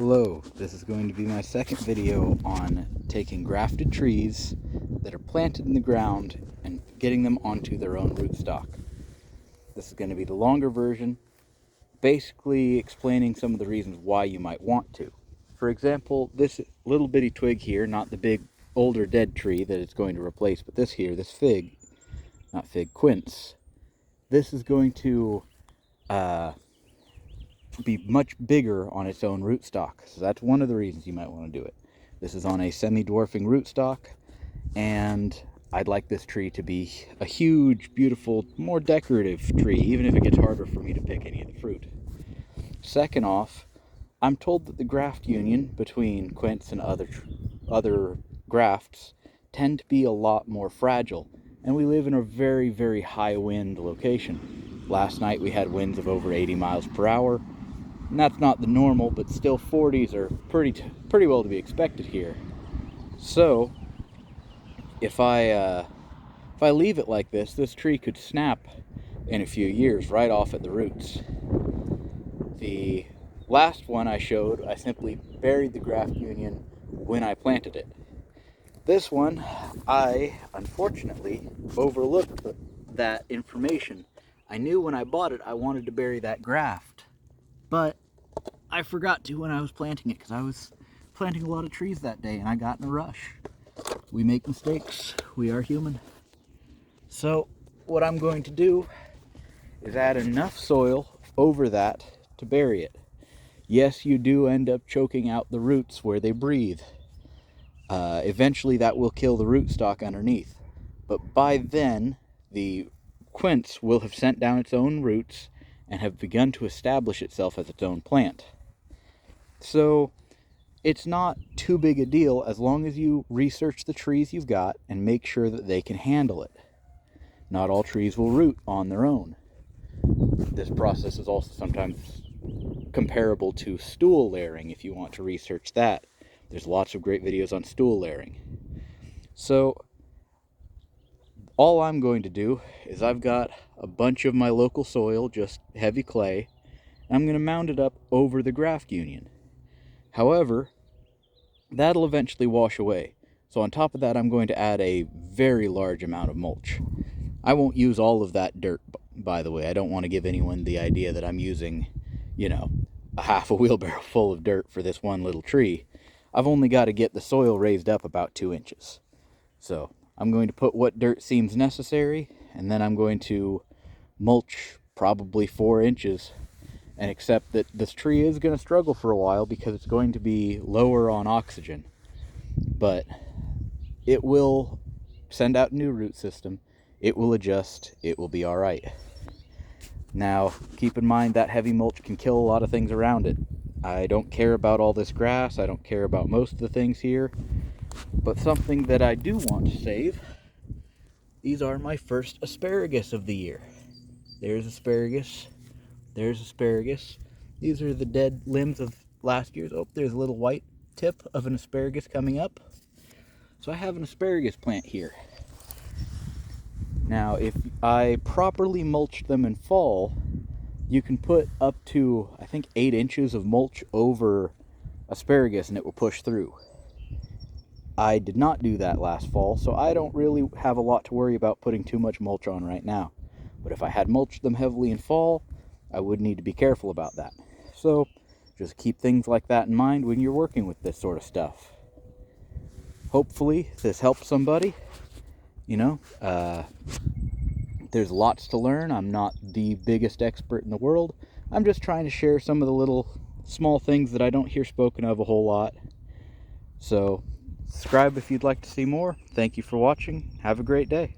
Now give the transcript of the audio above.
Hello, this is going to be my second video on taking grafted trees that are planted in the ground and getting them onto their own rootstock. This is going to be the longer version, basically explaining some of the reasons why you might want to. For example, this little bitty twig here, not the big older dead tree that it's going to replace, but this here, this fig, not fig, quince, this is going to be much bigger on its own rootstock. So that's one of the reasons you might want to do it. This is on a semi-dwarfing rootstock, and I'd like this tree to be a huge, beautiful, more decorative tree, even if it gets harder for me to pick any of the fruit. Second off, I'm told that the graft union between quince and other grafts tend to be a lot more fragile, and we live in a very, very high wind location. Last night we had winds of over 80 miles per hour, and that's not the normal, but still 40s are pretty well to be expected here. So if I leave it like this tree could snap in a few years right off at the roots. The last one I showed, I simply buried the graft union when I planted it. This one, I unfortunately overlooked that information. I knew when I bought it I wanted to bury that graft, but I forgot to when I was planting it because I was planting a lot of trees that day and I got in a rush. We make mistakes. We are human. So what I'm going to do is add enough soil over that to bury it. Yes, you do end up choking out the roots where they breathe. Eventually that will kill the rootstock underneath. But by then, the quince will have sent down its own roots and have begun to establish itself as its own plant. So it's not too big a deal as long as you research the trees you've got and make sure that they can handle it. Not all trees will root on their own. This process is also sometimes comparable to stool layering if you want to research that. There's lots of great videos on stool layering. So all I'm going to do is I've got a bunch of my local soil, just heavy clay, and I'm going to mound it up over the graft union. However, that'll eventually wash away. So on top of that, I'm going to add a very large amount of mulch. I won't use all of that dirt, by the way. I don't want to give anyone the idea that I'm using, a half a wheelbarrow full of dirt for this one little tree. I've only got to get the soil raised up about 2 inches. So I'm going to put what dirt seems necessary, and then I'm going to mulch probably 4 inches and accept that this tree is going to struggle for a while because it's going to be lower on oxygen. But it will send out a new root system. It will adjust. It will be all right. Now, keep in mind that heavy mulch can kill a lot of things around it. I don't care about all this grass. I don't care about most of the things here. But something that I do want to save, these are my first asparagus of the year. There's asparagus. There's asparagus. These are the dead limbs of last year's. Oh, there's a little white tip of an asparagus coming up. So I have an asparagus plant here. Now, if I properly mulch them in fall, you can put up to, I think, 8 inches of mulch over asparagus and it will push through. I did not do that last fall, so I don't really have a lot to worry about putting too much mulch on right now. But if I had mulched them heavily in fall, I would need to be careful about that. So just keep things like that in mind when you're working with this sort of stuff. Hopefully this helps somebody. There's lots to learn. I'm not the biggest expert in the world. I'm just trying to share some of the little small things that I don't hear spoken of a whole lot. So subscribe if you'd like to see more. Thank you for watching. Have a great day.